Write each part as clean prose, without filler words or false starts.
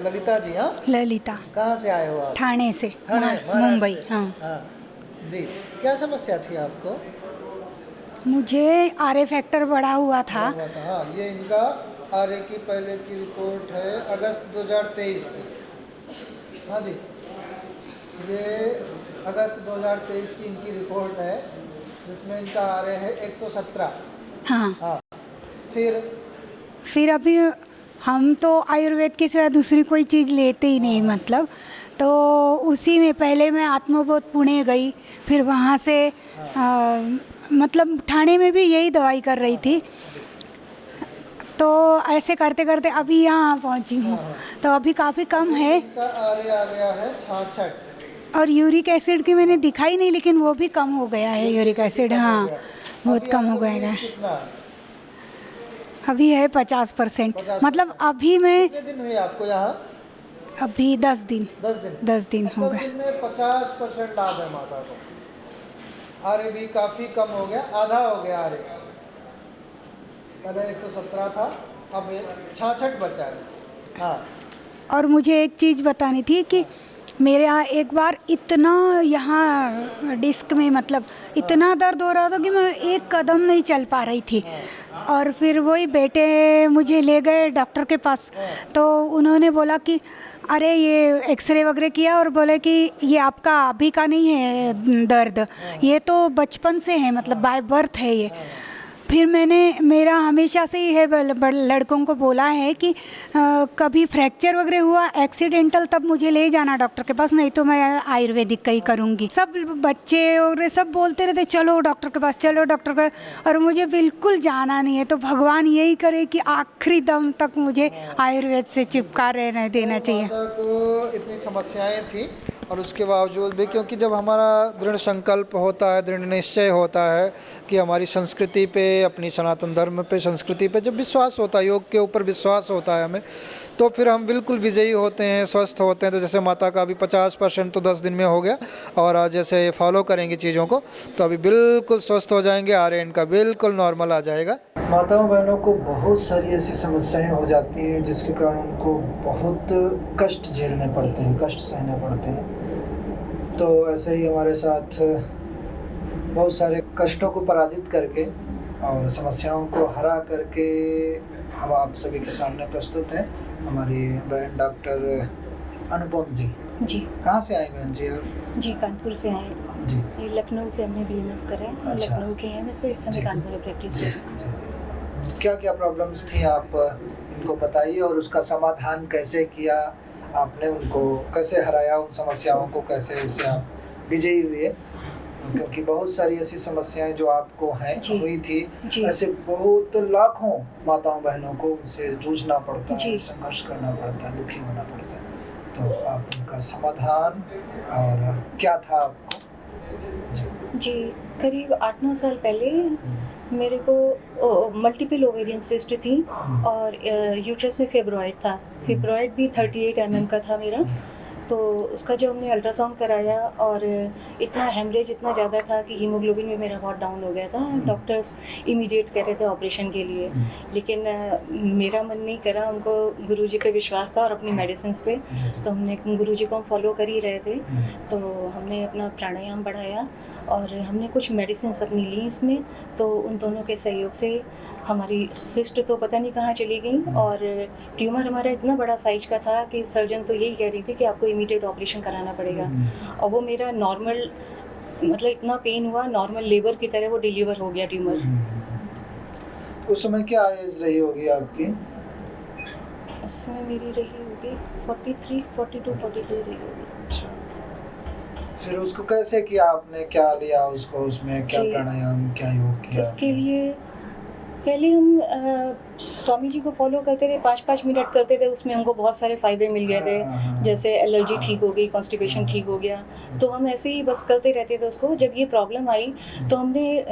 ललिता जी? हाँ, ललिता। कहाँ से आए हो आप? ठाणे से, ठाणे, मुंबई। महाराष्ट्र से। हाँ, हाँ जी, क्या समस्या थी आपको? मुझे आरए फैक्टर बढ़ा हुआ था। हुआ था, हाँ। ये इनका आरए की पहले की रिपोर्ट है अगस्त 2023 की। हाँ जी, ये अगस्त 2023 की इनकी रिपोर्ट है जिसमें इनका आरए है 117। हाँ, हाँ, फिर अभी हम तो आयुर्वेद के सिवा दूसरी कोई चीज़ लेते ही नहीं, मतलब तो उसी में पहले मैं आत्मबोध पुणे गई, फिर वहाँ से मतलब ठाणे में भी यही दवाई कर रही थी। तो ऐसे करते करते अभी यहाँ पहुँची हूँ, तो अभी काफ़ी कम है। इनका आरए आ गया है 66। और यूरिक एसिड की मैंने दिखाई नहीं, लेकिन वो भी कम हो गया है यूरिक एसिड। हाँ, बहुत कम हो गया है। कितना है? अभी है 50%। मतलब अभी मैं कितने दिन हुए आपको यहाँ? अभी 10 दिन 10 दिन। 10 दिन हो 10 गए। दिन में 50% लाभ है माता को। आरए भी काफ़ी कम हो गया, आधा हो गया आरए। पहले 117 था, अब 66 बचा है। हाँ, और मुझे एक चीज़ बतानी थी कि मेरे यहाँ एक बार इतना यहाँ डिस्क में मतलब इतना दर्द हो रहा था कि मैं एक कदम नहीं चल पा रही थी। और फिर वही बेटे मुझे ले गए डॉक्टर के पास, तो उन्होंने बोला कि अरे ये एक्सरे वगैरह किया और बोले कि ये आपका अभी का नहीं है दर्द, ये तो बचपन से है, मतलब बाय बर्थ है ये। फिर मेरा हमेशा से ही है लड़कों को बोला है कि कभी फ्रैक्चर वगैरह हुआ एक्सीडेंटल तब मुझे ले जाना डॉक्टर के पास, नहीं तो मैं आयुर्वेदिक का ही करूँगी। सब बच्चे और सब बोलते रहते चलो डॉक्टर के पास, चलो डॉक्टर के पास, और मुझे बिल्कुल जाना नहीं है। तो भगवान यही करे कि आखिरी दम तक मुझे आयुर्वेद से चिपका रहने देना चाहिए। माता को इतनी समस्याएं थी और उसके बावजूद भी, क्योंकि जब हमारा दृढ़ संकल्प होता है, दृढ़ निश्चय होता है कि हमारी संस्कृति पे, अपनी सनातन धर्म पे, संस्कृति पे जब विश्वास होता है, योग के ऊपर विश्वास होता है हमें, तो फिर हम बिल्कुल विजयी होते हैं, स्वस्थ होते हैं। तो जैसे माता का अभी 50% तो 10 दिन में हो गया, और आज जैसे फॉलो करेंगे चीज़ों को तो अभी बिल्कुल स्वस्थ हो जाएंगे, आरए इनका बिल्कुल नॉर्मल आ जाएगा। माताओं बहनों को बहुत सारी ऐसी समस्याएं हो जाती हैं जिसके कारण उनको बहुत कष्ट झेलने पड़ते हैं, कष्ट सहने पड़ते हैं। तो ऐसे ही हमारे साथ बहुत सारे कष्टों को पराजित करके और समस्याओं को हरा करके हम आप सभी के सामने प्रस्तुत हैं हमारी बहन डॉक्टर अनुपम जी। जी, कहाँ से आए बहन जी आप? जी कानपुर से आए जी। ये लखनऊ से हमने बीएमएस करा है। अच्छा। लखनऊ के हैं, वैसे इस समय कानपुर में प्रैक्टिस जी, कर रही जी, जी। क्या क्या प्रॉब्लम्स थी आप इनको बताइए, और उसका समाधान कैसे किया आपने, उनको कैसे हराया, उन समस्याओं को कैसे उसे आप विजयी हुए? तो क्योंकि बहुत सारी ऐसी समस्याएं जो आपको हैं, जी। हुई थी, जी। ऐसे बहुत लाखों माताओं बहनों को उनसे जूझना पड़ता है, जी। संघर्ष करना पड़ता है, दुखी होना पड़ता है। तो आप उनका समाधान और क्या था आपको? जी, करीब 8-9 साल पहले मेरे को मल्टीपल ओवेरियन सिस्ट थी और यूट्रस में फिब्रॉइड था। फिब्रॉइड भी 38 mm का था मेरा। तो उसका जब हमने अल्ट्रासाउंड कराया और इतना हेमरेज इतना ज़्यादा था कि हीमोग्लोबिन भी मेरा बहुत डाउन हो गया था। डॉक्टर्स इमीडिएट कह रहे थे ऑपरेशन के लिए, लेकिन मेरा मन नहीं करा, उनको गुरुजी पे विश्वास था और अपनी मेडिसिन्स पे। तो हमने गुरुजी को हम फॉलो कर ही रहे थे, तो हमने अपना प्राणायाम बढ़ाया और हमने कुछ मेडिसिन्स अपनी ली इसमें। तो उन दोनों के सहयोग से हमारी सिस्ट तो पता नहीं कहाँ चली गई, और ट्यूमर हमारा इतना बड़ा साइज का था कि सर्जन तो यही कह रही थी कि आपको इमीडिएट ऑपरेशन कराना पड़ेगा। और वो मेरा नॉर्मल, मतलब इतना पेन हुआ, नॉर्मल लेबर की तरह वो डिलीवर हो गया ट्यूमर। उस समय क्या एज रही होगी आपकी? उस समय मेरी रही होगी 43, 42, 43 रही होगी। अच्छा, फिर उसको कैसे किया आपने, क्या लिया उसको, उसमें क्या जी। प्राणायाम, क्या योग किया? इसके लिए पहले हम स्वामी जी को फॉलो करते थे, 5-5 मिनट करते थे, उसमें हमको बहुत सारे फ़ायदे मिल गए थे। जैसे एलर्जी ठीक हो गई, कॉन्स्टिपेशन ठीक हो गया। तो हम ऐसे ही बस करते रहते थे उसको। जब ये प्रॉब्लम आई तो हमने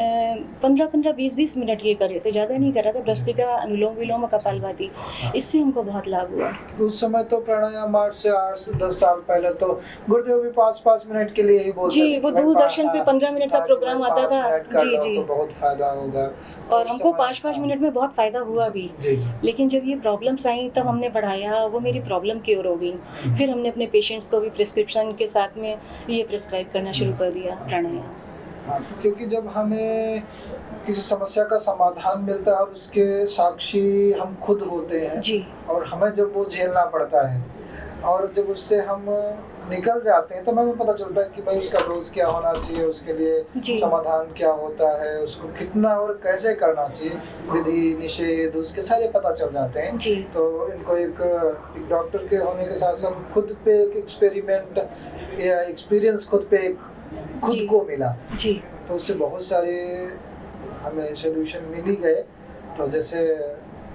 15-15, 20-20 मिनट ये करे थे, ज़्यादा नहीं करा था। भस्त्रिका, अनुलोम विलोम, कपालभाति, इससे हमको बहुत लाभ हुआ। उस समय तो प्राणायाम 8 से 10 साल पहले तो गुरुदेव भी 5-5 मिनट के लिए ही बोलते थे। जी, वो दूरदर्शन पे 15 मिनट का प्रोग्राम आता था। जी, जी। तो बहुत फायदा होगा। और हमको 5-5 मिनट में बहुत फ़ायदा हुआ भी। जी जी। लेकिन जब ये प्रॉब्लम्स आई तब हमने बढ़ाया, वो मेरी प्रॉब्लम क्योर हो गई। फिर हमने अपने पेशेंट्स को भी प्रिस्क्रिप्शन के साथ में ये प्रिस्क्राइब करना शुरू कर दिया प्राणायाम। हाँ, तो क्योंकि जब हमें किसी समस्या का समाधान मिलता है और उसके साक्षी हम खुद होते हैं जी और हमें जब वो झेलना पड़ता है और जब उससे हम निकल जाते हैं तो हमें पता चलता है कि भाई उसका डोज क्या होना चाहिए, उसके लिए जी। समाधान क्या होता है, उसको कितना और कैसे करना चाहिए, विधि निषेध उसके सारे पता चल जाते हैं। जी। तो इनको एक डॉक्टर के होने के साथ साथ खुद पे एक एक्सपेरिमेंट या एक्सपीरियंस खुद पे एक खुद जी। को मिला, जी तो उससे बहुत सारे हमें सोल्यूशन मिल ही गए। तो जैसे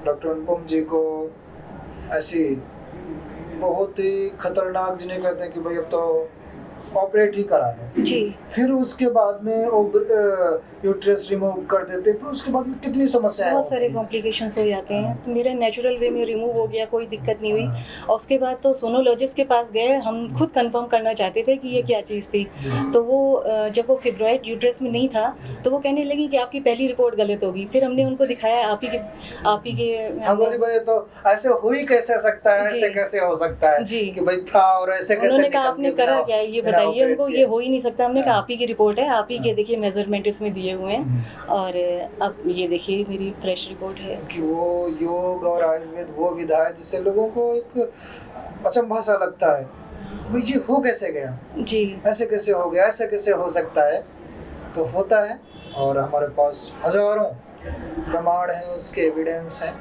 डॉक्टर अनुपम जी को ऐसी बहुत ही खतरनाक जिन्हें कहते हैं कि भाई अब तो ऑपरेट ही करा लो, जी। फिर उसके बाद में यूट्रस रिमूव कर देते, फिर उसके बाद में कितनी समस्याएं बहुत होती सारे हैं। कॉम्प्लिकेशंस हो जाते हैं। तो मेरा नेचुरल वे में रिमूव हो गया, कोई दिक्कत नहीं हुई। हाँ। और उसके बाद तो सोनोलॉजिस्ट के पास गए, हम खुद कंफर्म करना चाहते थे कि ये क्या चीज़ थी। तो वो जब वो फिब्रॉइड यूट्रस में नहीं था तो वो कहने लगी कि आपकी पहली रिपोर्ट गलत होगी। फिर हमने उनको दिखाया आप ही के हाँ बोली भाई तो ऐसे हो ही कैसे सकता है, जी। ऐसे कैसे हो सकता है जी। कि भाई था और ऐसे कैसे उन्होंने कहा निकल आपने के करा बिना- क्या है ये बिना बताइए ऑपरेट हमको, किए। ये हो ही नहीं सकता। हमने कहा हाँ। आप ही की रिपोर्ट है, आप ही के हाँ। देखिए मेजरमेंट इसमें दिए हुए हैं। और अब ये देखिए मेरी फ्रेश रिपोर्ट है। कि वो योग और आयुर्वेद वो विधा है जिससे लोगों को एक अचंभा सा लगता है, भाई ये हो कैसे गया, जी ऐसे कैसे हो गया, ऐसे कैसे हो सकता है। तो होता है और हमारे पास हजारों प्रमाण हैं, उसके एविडेंस हैं,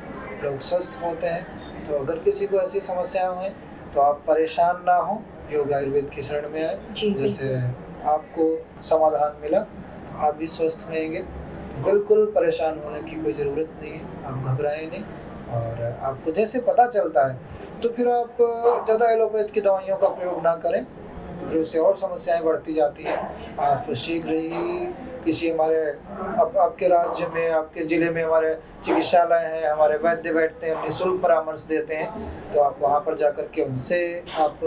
लोग स्वस्थ होते हैं। तो अगर किसी को ऐसी समस्याएं हैं तो आप परेशान ना हो, योग आयुर्वेद की शरण में आए। जी जैसे आपको समाधान मिला तो आप भी स्वस्थ होंगे। बिल्कुल परेशान होने की कोई ज़रूरत नहीं है, आप घबराएं नहीं। और आपको जैसे पता चलता है तो फिर आप ज़्यादा एलोपैथ की दवाइयों का प्रयोग ना करें, फिर उससे और समस्याएं बढ़ती जाती हैं। आप शीघ्र ही किसी हमारे आपके राज्य में, आपके ज़िले में हमारे चिकित्सालय हैं, हमारे वैद्य बैठते हैं, निःशुल्क परामर्श देते हैं। तो आप वहाँ पर जा कर के उनसे आप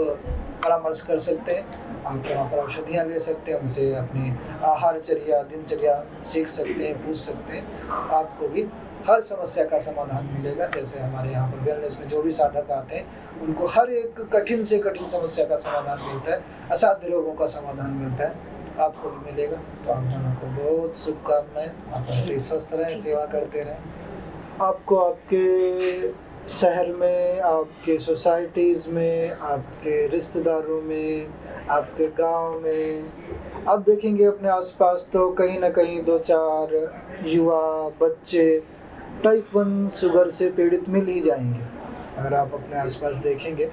परामर्श कर सकते हैं, आप वहाँ पर औषधियाँ ले सकते हैं, उनसे अपनी आहारचर्या दिनचर्या सीख सकते हैं, पूछ सकते हैं। आपको भी हर समस्या का समाधान मिलेगा। जैसे हमारे यहाँ पर वेलनेस में जो भी साधक आते हैं उनको हर एक कठिन से कठिन समस्या का समाधान मिलता है, असाध्य रोगों का समाधान मिलता है, आपको भी मिलेगा। तो आप दोनों को बहुत शुभकामनाएं, आप ऐसे ही स्वस्थ रहें, सेवा करते रहें। आपको आपके शहर में, आपके सोसाइटीज़ में, आपके रिश्तेदारों में, आपके गांव में आप देखेंगे अपने आसपास तो कहीं ना कहीं 2-4 युवा बच्चे टाइप 1 शुगर से पीड़ित मिल ही जाएंगे अगर आप अपने आसपास देखेंगे।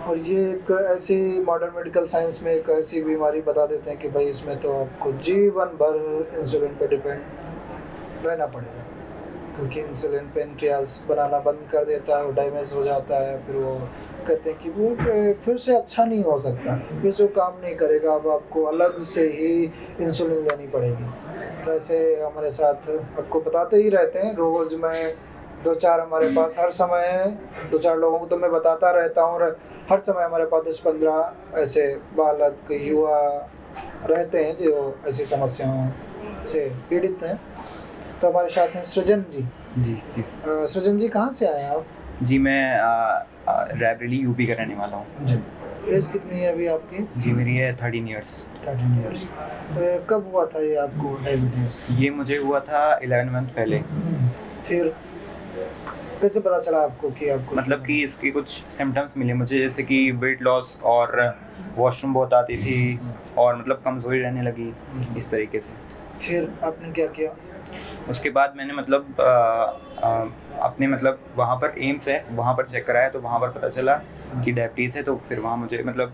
और ये एक ऐसी मॉडर्न मेडिकल साइंस में एक ऐसी बीमारी बता देते हैं कि भाई इसमें तो आपको जीवन भर इंसुलिन पे डिपेंड रहना पड़ेगा, क्योंकि इंसुलिन पेनक्रियास बनाना बंद कर देता है, वो डैमेज हो जाता है। फिर वो कहते हैं कि वो फिर से अच्छा नहीं हो सकता, फिर से वो काम नहीं करेगा, अब आपको अलग से ही इंसुलिन लेनी पड़ेगी। तो ऐसे हमारे साथ आपको बताते ही रहते हैं, रोज़ मैं 2-4 हमारे पास हर समय 2-4 लोगों को तो मैं बताता रहता हूँ। और हर समय हमारे पास 10-15 ऐसे बालक युवा रहते हैं जो ऐसी समस्याओं से पीड़ित हैं। तो हमारे साथ हैं सृजन जी। जी जी सर। सृजन जी कहाँ से आए हैं आप? जी मैं रायबरेली यूपी का रहने वाला हूँ। जी। एज कितनी है अभी आपकी? जी मेरी है 13 इयर्स। 13 ईयर्स। कब हुआ था ये आपको डायबिटीज़? ये मुझे हुआ था 11 मंथ पहले। फिर कैसे पता चला आपको कि आपको मतलब कि इसके कुछ सिम्टम्स मिले मुझे, जैसे कि वेट लॉस और वॉशरूम बहुत आती थी और मतलब कमज़ोरी रहने लगी, इस तरीके से। फिर आपने क्या किया? उसके बाद मैंने मतलब अपने मतलब वहाँ पर एम्स है, वहाँ पर चेक कराया तो वहाँ पर पता चला कि डायबिटीज़ है। तो फिर वहाँ मुझे मतलब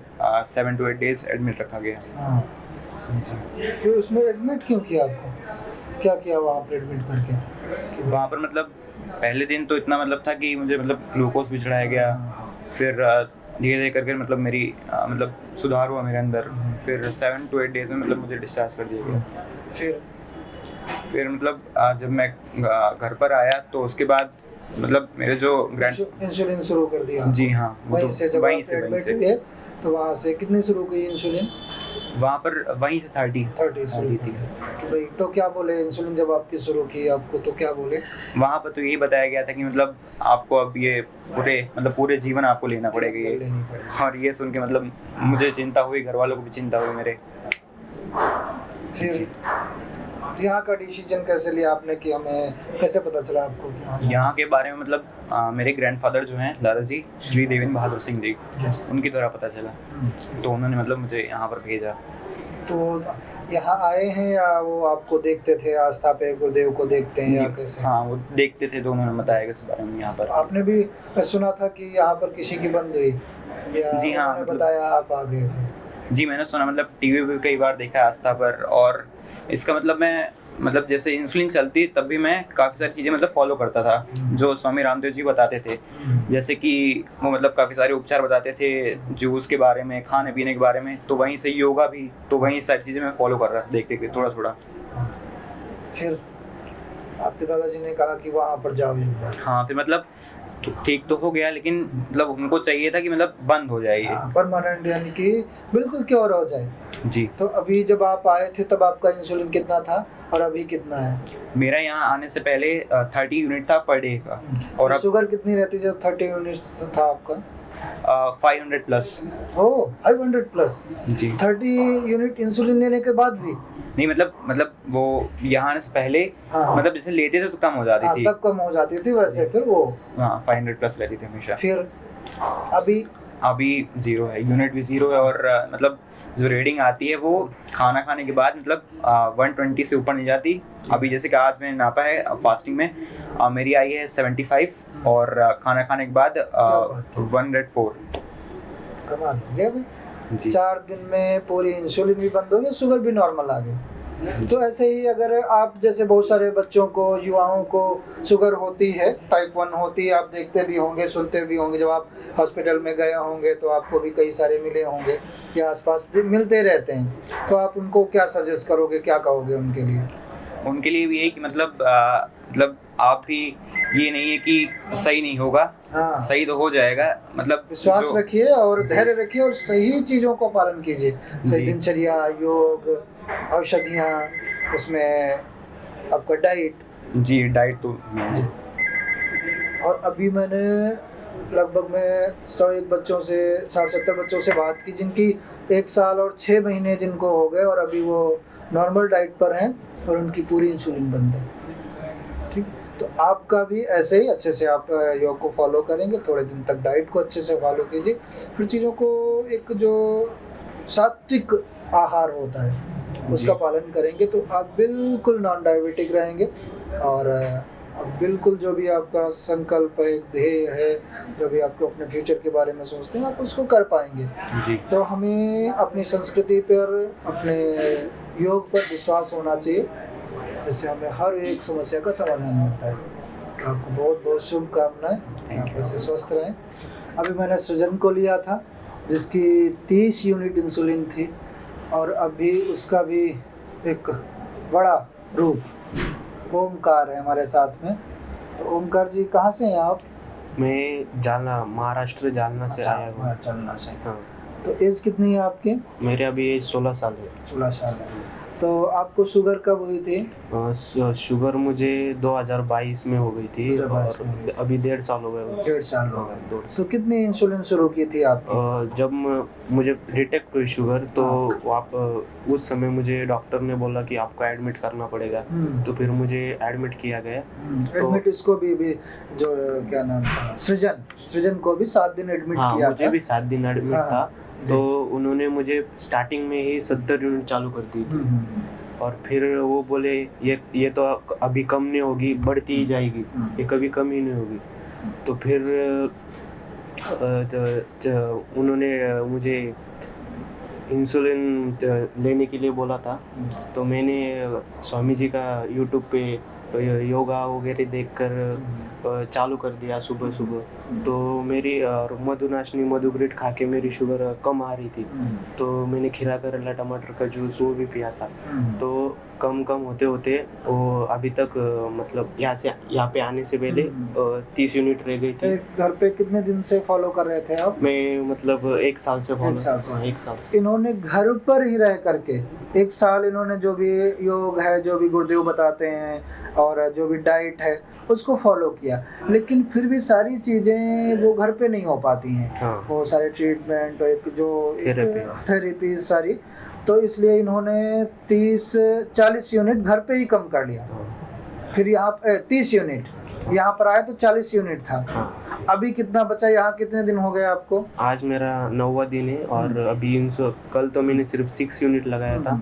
7 to 8 डेज़ एडमिट रखा गया। हाँ जी। फिर उसमें एडमिट क्यों किया आपको? क्या किया वहाँ पर एडमिट करके? वहाँ पर मतलब पहले दिन तो इतना मतलब था कि मुझे मतलब ग्लूकोज भी चढ़ाया गया, फिर धीरे धीरे करके मतलब मेरी मतलब सुधार हुआ मेरे अंदर। फिर 7 to 8 डेज़ में मतलब मुझे डिस्चार्ज कर दिया गया। फिर मतलब जब मैं घर पर आया तो उसके बाद मतलब मेरे जो इंसुलिन शुरू कर दिया? जी हाँ, वहीं से जब वहीं आप से एडमिट हुए तो वहाँ से कितनी शुरू की इंसुलिन? वहाँ पर वहीं से 30 शुरू थी। तो भाई तो क्या बोले इंसुलिन जब आपकी शुरू की आपको तो क्या बोले? वहाँ पर तो यही बताया गया था कि मतलब आपको अब ये पूरे जीवन आपको लेना पड़ेगा ये। लेनी पड़ेगी। और ये सुन के मतलब मुझे चिंता हुई, घर वालों को भी चिंता हुई मेरे। फिर यहाँ का डिसीजन कैसे लिया आपने कि हमें कैसे पता चला आपको कि हाँ यहाँ के बारे में मतलब मेरे ग्रैंडफादर जो हैं दादाजी श्री देवेंद्र बहादुर सिंह जी, उनके द्वारा पता चला। तो उन्होंने मतलब मुझे यहाँ पर भेजा। तो यहाँ आए हैं या वो आपको देखते थे आस्था पे गुरुदेव को देखते हैं या कैसे? हाँ, वो देखते थे तो उन्होंने बताया इस बारे में यहाँ पर। आपने भी सुना था कि यहाँ पर किसी की बंद हुई या जी हाँ, उन्होंने बताया आप आ गए? जी मैंने सुना, मतलब टीवी पे कई बार देखा आस्था पर। और इसका मतलब जैसे इंसुलिन चलती तब भी मैं काफ़ी सारी चीज़ें मतलब फॉलो करता था जो स्वामी रामदेव जी बताते थे। जैसे कि वो मतलब काफ़ी सारे उपचार बताते थे, जूस के बारे में, खाने पीने के बारे में। तो वहीं से योगा भी, तो वहीं सारी चीज़ें मैं फॉलो कर रहा था देखते थोड़ा थोड़ा। फिर आपके दादाजी ने कहा कि वहाँ पर जाओ एक बार। हाँ, फिर मतलब ठीक तो हो गया, लेकिन मतलब उनको चाहिए था कि मतलब बंद हो जाए ये। परमानेंट यानी कि बिल्कुल क्योर हो जाए। जी। तो अभी जब आप आए थे तब आपका इंसुलिन कितना था और अभी कितना है? मेरा यहाँ आने से पहले 30 यूनिट था पर डे का। और अब शुगर कितनी रहती जब 30 यूनिट था आपका? 500 प्लस। ओह 500 प्लस। जी। 30 यूनिट इंसुलिन लेने के बाद भी? नहीं मतलब वो यहाँ आने से पहले हाँ। मतलब जैसे लेते थे तो कम हो जाती थी। तब कम हो जाती थी वैसे फिर वो? हाँ, 500 प्लस रहती थी हमेशा। फिर अभी 0 है, यूनिट भी 0 है। और मतलब जो रीडिंग आती है वो खाना खाने के बाद मतलब 120 से ऊपर नहीं जाती। अभी जैसे कि आज मैंने नापा है फास्टिंग में, मेरी आई है 75 और खाना खाने के बाद 104। कमाल हो गया भाई। जी। 4 दिन में पूरी इंसुलिन भी बंद हो गई, शुगर भी नॉर्मल आ गई। तो ऐसे ही अगर आप जैसे बहुत सारे बच्चों को, युवाओं को शुगर होती है, टाइप 1 होती है, आप देखते भी होंगे, सुनते भी होंगे, जब आप हॉस्पिटल में गए होंगे तो आपको भी कई सारे मिले होंगे या आसपास मिलते रहते हैं। तो आप उनको क्या सजेस्ट करोगे, क्या कहोगे उनके लिए? उनके लिए भी यही कि मतलब आप ही ये नहीं है कि सही नहीं होगा। हाँ। सही तो हो जाएगा। मतलब विश्वास रखिए और धैर्य रखिए और सही चीज़ों को पालन कीजिए। सही दिनचर्या, योग, औषधियाँ, उसमें आपका डाइट। जी, डाइट तो जी। और अभी मैंने लगभग मैं 101 बच्चों से 60-70 बच्चों से बात की जिनकी 1 साल और 6 महीने जिनको हो गए और अभी वो नॉर्मल डाइट पर हैं और उनकी पूरी इंसुलिन बंद है। ठीक है, तो आपका भी ऐसे ही अच्छे से आप योग को फॉलो करेंगे, थोड़े दिन तक डाइट को अच्छे से फॉलो कीजिए, फिर चीज़ों को एक जो सात्विक आहार होता है उसका पालन करेंगे तो आप बिल्कुल नॉन डायबिटिक रहेंगे। और अब बिल्कुल जो भी आपका संकल्प है, ध्येय है, जो भी आपको अपने फ्यूचर के बारे में सोचते हैं, आप उसको कर पाएंगे। जी। तो हमें अपनी संस्कृति पर, अपने योग पर विश्वास होना चाहिए, जिससे हमें हर एक समस्या का समाधान मिलता है। आपको बहुत बहुत शुभकामनाएं, आप ऐसे स्वस्थ रहें। अभी मैंने सृजन को लिया था जिसकी 30 यूनिट इंसुलिन थी और अभी उसका भी एक बड़ा रूप ओमकार है हमारे साथ में। तो ओमकार जी कहाँ से हैं आप? मैं जालना, महाराष्ट्र जालना से आया हूँ। जालना से। हाँ। तो एज कितनी है आपकी? मेरे अभी एज 16 साल है। 16 साल है। तो आपको शुगर कब हुई थी? शुगर मुझे 2022 में हो गई थी 2022 और में। अभी 1.5 साल हो गए। 1.5 साल हो गए। 1.5 तो कितनी इंसुलिन शुरू की थी आपकी? जब मुझे डिटेक्ट हुई शुगर तो आप उस समय मुझे डॉक्टर ने बोला कि आपको एडमिट करना पड़ेगा। तो फिर मुझे एडमिट किया गया। एडमिट इसको भी जो क्या नाम था, सृजन को भी 7 दिन एडमिट किया था। मुझे भी 7 दिन एडमिट था। तो उन्होंने मुझे स्टार्टिंग में ही 70 यूनिट चालू कर दी थी। और फिर वो बोले ये तो अभी कम नहीं होगी, बढ़ती ही जाएगी, ये कभी कम ही नहीं होगी। तो फिर उन्होंने मुझे इंसुलिन लेने के लिए बोला था। तो मैंने स्वामी जी का यूट्यूब पे योगा वगैरह देखकर चालू कर दिया सुबह सुबह। तो मेरी और मधुनाशनी मधुग्रेट खा के मेरी शुगर कम आ रही थी। तो मैंने खीरा करेला टमाटर का जूस वो भी पिया था। तो कम कम होते होते वो अभी तक मतलब यहाँ पे आने से पहले 30 यूनिट रह गई थी। घर पे कितने दिन से फॉलो कर रहे थे आप? मैं मतलब 1 साल से एक साल से। हाँ, 1 साल से। इन्होंने घर पर ही रह करके 1 साल इन्होंने जो भी योग है, जो भी गुरुदेव बताते हैं और जो भी डाइट है उसको फॉलो किया, लेकिन फिर भी सारी चीज़ें वो घर पे नहीं हो पाती हैं। हाँ। वो सारे ट्रीटमेंट थेरेपी। थेरेपी सारी, तो इसलिए इन्होंने 40 यूनिट घर पे ही कम कर लिया। फिर यहाँ 30 यूनिट, यहाँ पर आए तो 40 यूनिट था। हाँ। अभी कितना बचा? यहाँ कितने दिन हो गए आपको? आज मेरा 9वां दिन है और अभी कल तो मैंने सिर्फ 6 यूनिट लगाया था।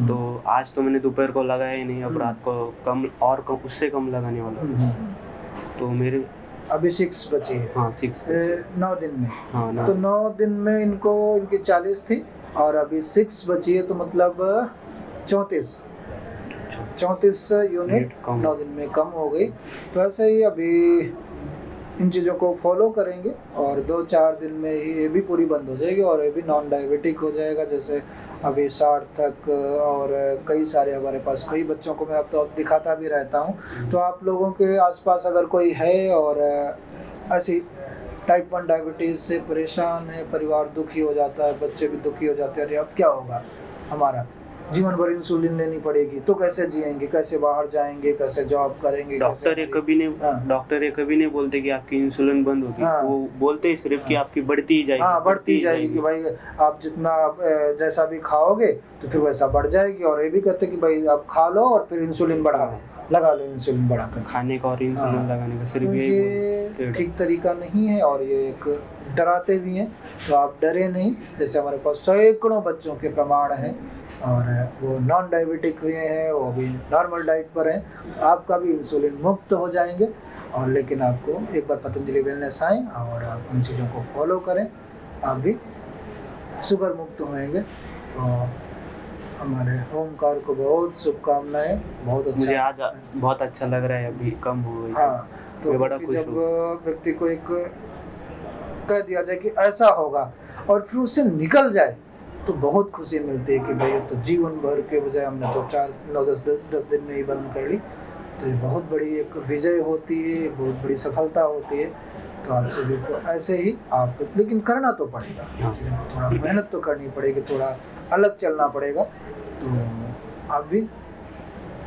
तो आज तो मैंने दोपहर को लगाया ही नहीं, अब रात को कम और कम उससे कम लगाने वाला हूँ। तो मेरे अभी 6 बची है। हाँ 6 9 दिन में। हाँ तो 9 दिन में इनकी 40 थी और अभी 6 बची है, तो मतलब 34 यूनिट कम। 9 दिन में कम हो गई। तो ऐसे ही अभी इन चीज़ों को फॉलो करेंगे और 2-4 दिन में ही ये भी पूरी बंद हो जाएगी और ये भी नॉन डायबिटिक हो जाएगा। जैसे अभी सार्थक और कई सारे हमारे पास कई बच्चों को मैं अब दिखाता भी रहता हूँ। तो आप लोगों के आसपास अगर कोई है और ऐसी टाइप 1 डायबिटीज़ से परेशान है, परिवार दुखी हो जाता है, बच्चे भी दुखी हो जाते हैं, अरे अब क्या होगा, हमारा जीवन भर इंसुलिन लेनी पड़ेगी, तो कैसे जिएंगे, कैसे बाहर जाएंगे, कैसे जॉब करेंगे? डॉक्टर ये कभी नहीं बोलते कि आपकी इंसुलिन बंद होगी। वो बोलते हैं सिर्फ कि आपकी बढ़ती ही जाएगी। हाँ, बढ़ती जाएगी कि भाई आप जितना जैसा भी खाओगे तो फिर वैसा बढ़ जाएगी। और ये भी कहते कि भाई आप खा लो और फिर इंसुलिन बढ़ा लो, लगा लो इंसुलिन बढ़ाकर। खाने का और इंसुलिन लगाने का सिर्फ तो ये ठीक तरीका नहीं है और ये एक डराते भी हैं। तो आप डरे नहीं, जैसे हमारे पास सैकड़ों बच्चों के प्रमाण हैं और वो नॉन डायबिटिक हुए हैं, वो भी नॉर्मल डाइट पर हैं। तो आपका भी इंसुलिन मुक्त हो जाएंगे। और लेकिन आपको एक बार पतंजलि वेलनेस आएँ और आप उन चीज़ों को फॉलो करें, आप भी शुगर मुक्त होएंगे। तो हमारे ओमकार को बहुत शुभकामनाएं। बहुत अच्छा, मुझे आज बहुत अच्छा लग रहा है, अभी कम हो गई। हाँ, तो मैं बड़ा खुश जब हूँ। व्यक्ति को एक कह दिया जाए कि ऐसा होगा और फिर उससे निकल जाए तो बहुत खुशी मिलती है कि भाई ये तो जीवन भर के बजाय हमने तो 4-9-10 दिन में ही बंद कर ली। तो ये बहुत बड़ी एक विजय होती है, बहुत बड़ी सफलता होती है। तो आप सभी को ऐसे ही आप, लेकिन करना तो पड़ेगा, थोड़ा मेहनत तो करनी पड़ेगी, थोड़ा अलग चलना पड़ेगा। तो आप भी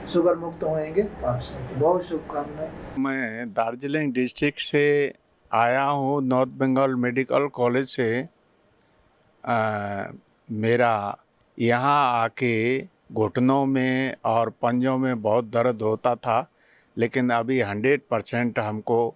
शुगर मुक्त होएंगे। तो आप सभी को बहुत शुभकामनाएं। मैं दार्जिलिंग डिस्ट्रिक्ट से आया हूँ, नॉर्थ बंगाल मेडिकल कॉलेज से। मेरा यहाँ आके घुटनों में और पंजों में बहुत दर्द होता था, लेकिन अभी 100% हमको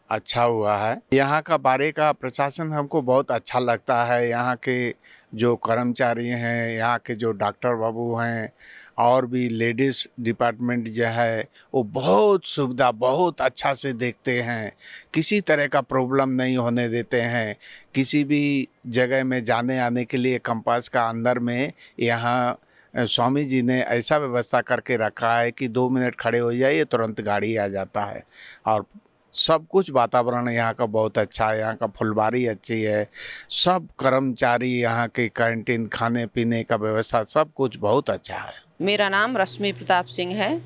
अच्छा हुआ है। यहाँ का बारे का प्रशासन हमको बहुत अच्छा लगता है। यहाँ के जो कर्मचारी हैं, यहाँ के जो डॉक्टर बाबू हैं और भी लेडीज़ डिपार्टमेंट जो है वो बहुत सुविधा, बहुत अच्छा से देखते हैं। किसी तरह का प्रॉब्लम नहीं होने देते हैं। किसी भी जगह में जाने आने के लिए कंपास का अंदर में यहाँ स्वामी जी ने ऐसा व्यवस्था करके रखा है कि 2 मिनट खड़े हो जाइए तुरंत गाड़ी आ जाता है। और सब कुछ वातावरण यहाँ का बहुत अच्छा है, यहाँ का फुलवारी अच्छी है, सब कर्मचारी यहाँ के कैंटीन, खाने पीने का व्यवस्था सब कुछ बहुत अच्छा है। मेरा नाम रश्मि प्रताप सिंह है।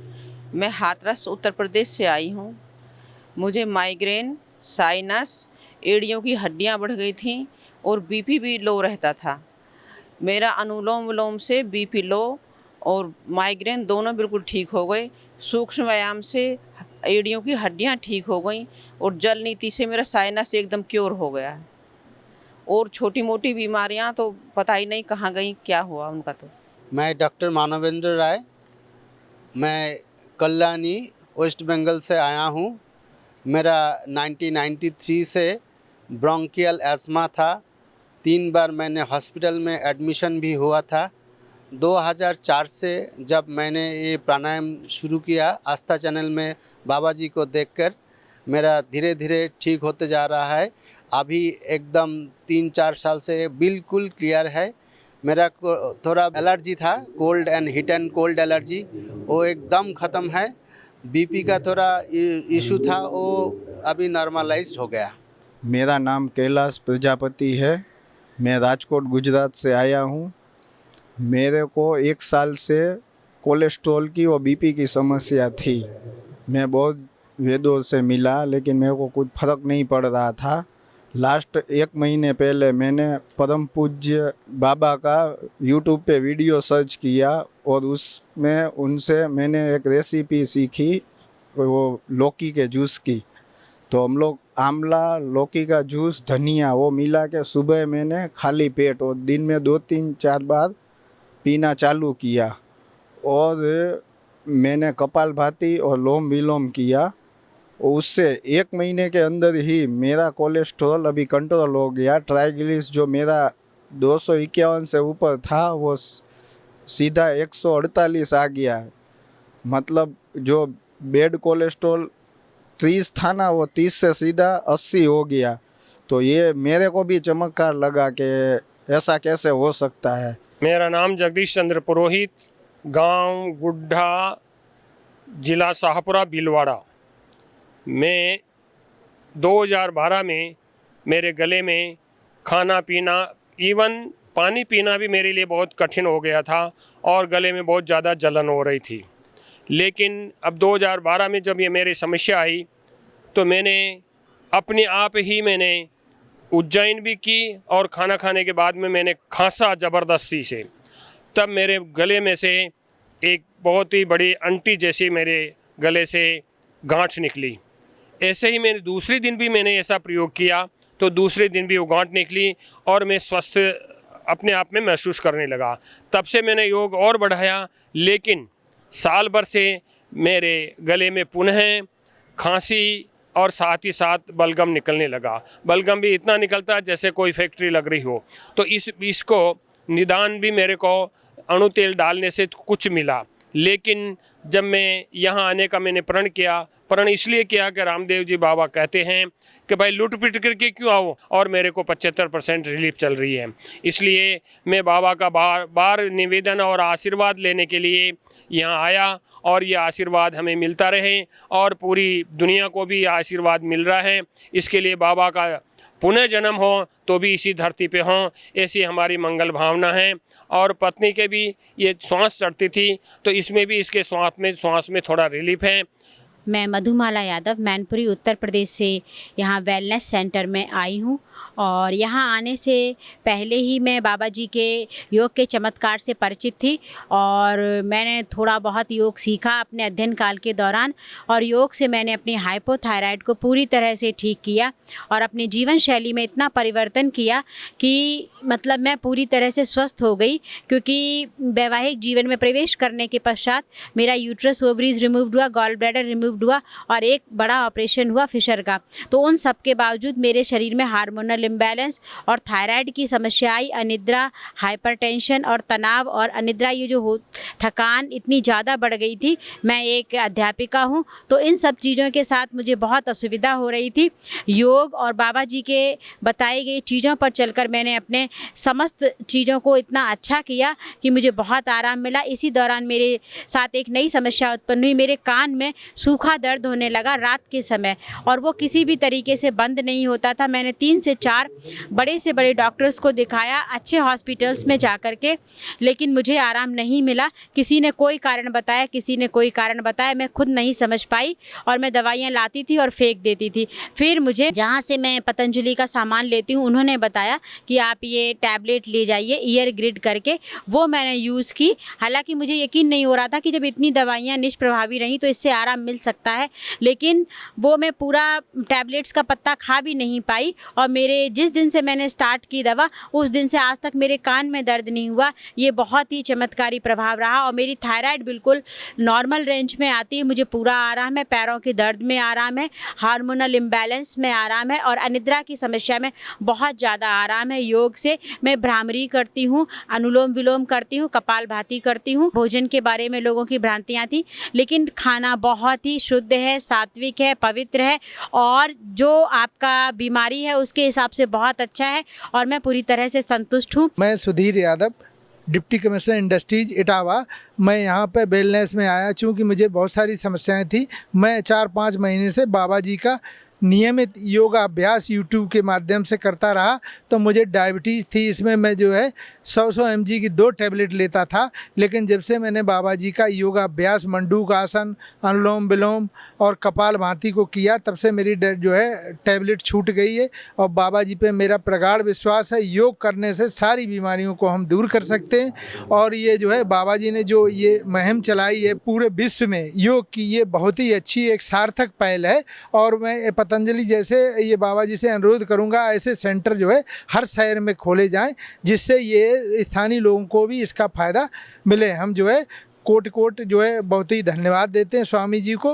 मैं हाथरस उत्तर प्रदेश से आई हूँ। मुझे माइग्रेन, साइनस, एड़ियों की हड्डियाँ बढ़ गई थीं और बीपी भी लो रहता था। मेरा अनुलोम विलोम से बीपी लो और माइग्रेन दोनों बिल्कुल ठीक हो गए। सूक्ष्म व्यायाम से एड़ियों की हड्डियाँ ठीक हो गई और जल नीति से मेरा साइनस एकदम क्योर हो गया है। और छोटी मोटी बीमारियाँ तो पता ही नहीं कहाँ गई, क्या हुआ उनका। तो मैं डॉक्टर मानवेंद्र राय, मैं कल्याणी वेस्ट बंगाल से आया हूँ। मेरा 1993 से ब्रोंकियल एस्मा था। 3 बार मैंने हॉस्पिटल में एडमिशन भी हुआ था। 2004 से जब मैंने ये प्राणायाम शुरू किया आस्था चैनल में बाबा जी को देखकर, मेरा धीरे धीरे ठीक होते जा रहा है। अभी एकदम 3-4 साल से बिल्कुल क्लियर है। मेरा थोड़ा एलर्जी था, cold and heat and cold allergy, वो एकदम ख़त्म है। बीपी का थोड़ा इशू था, वो अभी नॉर्मलाइज हो गया। मेरा नाम कैलाश प्रजापति है। मैं राजकोट गुजरात से आया हूँ। मेरे को 1 साल से कोलेस्ट्रॉल की और बीपी की समस्या थी। मैं बहुत वेदों से मिला, लेकिन मेरे को कुछ फ़र्क नहीं पड़ रहा था। लास्ट 1 महीने पहले मैंने परम पूज्य बाबा का यूट्यूब पे वीडियो सर्च किया और उसमें उनसे मैंने एक रेसिपी सीखी, वो लौकी के जूस की। तो हम लोग आंवला, लौकी का जूस, धनिया वो मिला के सुबह मैंने खाली पेट और दिन में 2-3-4 बार पीना चालू किया। और मैंने कपालभाति और लोम विलोम किया। उससे 1 महीने के अंदर ही मेरा कोलेस्ट्रॉल अभी कंट्रोल हो गया। ट्राइग्लिसराइड जो मेरा 251 से ऊपर था वो सीधा 148 आ गया। मतलब जो बेड कोलेस्ट्रॉल 30 था ना, वो 30 से सीधा 80 हो गया। तो ये मेरे को भी चमत्कार लगा कि ऐसा कैसे हो सकता है। मेरा नाम जगदीश चंद्र पुरोहित, गांव गुड्ढा, जिला शाहपुरा भीलवाड़ा। मैं 2012 में मेरे गले में खाना पीना, इवन पानी पीना भी मेरे लिए बहुत कठिन हो गया था और गले में बहुत ज़्यादा जलन हो रही थी। लेकिन अब 2012 में जब ये मेरी समस्या आई तो मैंने अपने आप ही मैंने उज्जैन भी की और खाना खाने के बाद में मैंने खांसा ज़बरदस्ती से। तब मेरे गले में से एक बहुत ही बड़ी अंटी जैसी मेरे गले से गांठ निकली। ऐसे ही मैंने दूसरे दिन भी मैंने ऐसा प्रयोग किया तो दूसरे दिन भी वो गांठ निकली और मैं स्वस्थ अपने आप में महसूस करने लगा। तब से मैंने योग और बढ़ाया, लेकिन साल भर से मेरे गले में पुनः खांसी और साथ ही साथ बलगम निकलने लगा। बलगम भी इतना निकलता जैसे कोई फैक्ट्री लग रही हो। तो इसको निदान भी मेरे को अणु तेल डालने से कुछ मिला। लेकिन जब मैं यहाँ आने का मैंने प्रण किया, प्रण इसलिए किया कि रामदेव जी बाबा कहते हैं कि भाई लुट पिट करके क्यों आओ, और मेरे को 75% रिलीफ चल रही है। इसलिए मैं बाबा का बार बार निवेदन और आशीर्वाद लेने के लिए यहाँ आया और ये आशीर्वाद हमें मिलता रहे और पूरी दुनिया को भी आशीर्वाद मिल रहा है। इसके लिए बाबा का पुनः जन्म हो तो भी इसी धरती पे हों, ऐसी हमारी मंगल भावना है। और पत्नी के भी ये श्वास चढ़ती थी तो इसमें भी इसके श्वास में थोड़ा रिलीफ है। मैं मधुमाला यादव मैनपुरी उत्तर प्रदेश से यहाँ वेलनेस सेंटर में आई हूँ और यहाँ आने से पहले ही मैं बाबा जी के योग के चमत्कार से परिचित थी और मैंने थोड़ा बहुत योग सीखा अपने अध्ययन काल के दौरान और योग से मैंने अपनी हाइपोथायराइड को पूरी तरह से ठीक किया और अपनी जीवन शैली में इतना परिवर्तन किया कि मतलब मैं पूरी तरह से स्वस्थ हो गई। क्योंकि वैवाहिक जीवन में प्रवेश करने के पश्चात मेरा यूट्रस ओवरीज रिमूव्ड हुआ, गॉल ब्लैडर रिमूव्ड हुआ और एक बड़ा ऑपरेशन हुआ फिशर का। तो उन सब के बावजूद मेरे शरीर में हार्मोनल इम्बैलेंस और थायराइड की समस्या आई, अनिद्रा, हाइपरटेंशन और तनाव और अनिद्रा, ये जो थकान इतनी ज़्यादा बढ़ गई थी। मैं एक अध्यापिका हूँ तो इन सब चीज़ों के साथ मुझे बहुत असुविधा हो रही थी। योग और बाबा जी के बताई गई चीज़ों पर चलकर मैंने अपने समस्त चीज़ों को इतना अच्छा किया कि मुझे बहुत आराम मिला। इसी दौरान मेरे साथ एक नई समस्या उत्पन्न हुई। मेरे कान में सूखा दर्द होने लगा रात के समय और वो किसी भी तरीके से बंद नहीं होता था। मैंने 3 से 4 बड़े से बड़े डॉक्टर्स को दिखाया, अच्छे हॉस्पिटल्स में जा कर के, लेकिन मुझे आराम नहीं मिला। किसी ने कोई कारण बताया, किसी ने कोई कारण बताया, मैं खुद नहीं समझ पाई और मैं दवाइयाँ लाती थी और फेंक देती थी। फिर मुझे जहाँ से मैं पतंजलि का सामान लेती हूँ उन्होंने बताया कि आप ये टैबलेट ले जाइए ईयर ग्रिड करके। वो मैंने यूज़ की। हालांकि मुझे यकीन नहीं हो रहा था कि जब इतनी दवाइयाँ निष्प्रभावी रहीं तो इससे आराम मिल सकता है, लेकिन वो मैं पूरा टैबलेट्स का पत्ता खा भी नहीं पाई और मेरे जिस दिन से मैंने स्टार्ट की दवा उस दिन से आज तक मेरे कान में दर्द नहीं हुआ। ये बहुत ही चमत्कारी प्रभाव रहा और मेरी थायराइड बिल्कुल नॉर्मल रेंज में आती है। मुझे पूरा आराम है, पैरों के दर्द में आराम है, हार्मोनल इम्बैलेंस में आराम है और अनिद्रा की समस्या में बहुत ज़्यादा आराम है। योग से मैं भ्रामरी करती हूँ, अनुलोम विलोम करती हूँ, कपालभाति करती हूँ। भोजन के बारे में लोगों की भ्रांतियाँ थी, लेकिन खाना बहुत ही शुद्ध है, सात्विक है, पवित्र है और जो आपका बीमारी है उसके हिसाब से बहुत अच्छा है और मैं पूरी तरह से संतुष्ट हूँ। मैं Sudhir Yadav deputy commissioner industries Etawah. मैं यहाँ पे वेलनेस में आया चूँकि मुझे बहुत सारी समस्याएं थी। मैं 4-5 महीने से बाबा जी का नियमित योगा अभ्यास यूट्यूब के माध्यम से करता रहा। तो मुझे डायबिटीज़ थी, इसमें मैं जो है 100 mg की 2 टैबलेट लेता था। लेकिन जब से मैंने बाबा जी का योगा अभ्यास, मंडूक आसन, अनुलोम विलोम और कपाल भाती को किया, तब से मेरी जो है टैबलेट छूट गई है। और बाबा जी पे मेरा प्रगाढ़ विश्वास है, योग करने से सारी बीमारियों को हम दूर कर सकते हैं। और ये जो है बाबा जी ने जो ये मुहिम चलाई है पूरे विश्व में योग की, ये बहुत ही अच्छी एक सार्थक पहल है। और मैं पतंजलि जैसे ये बाबा जी से अनुरोध करूंगा, ऐसे सेंटर जो है हर शहर में खोले जाएं, जिससे ये स्थानीय लोगों को भी इसका फ़ायदा मिले। हम जो है कोट जो है बहुत ही धन्यवाद देते हैं स्वामी जी को।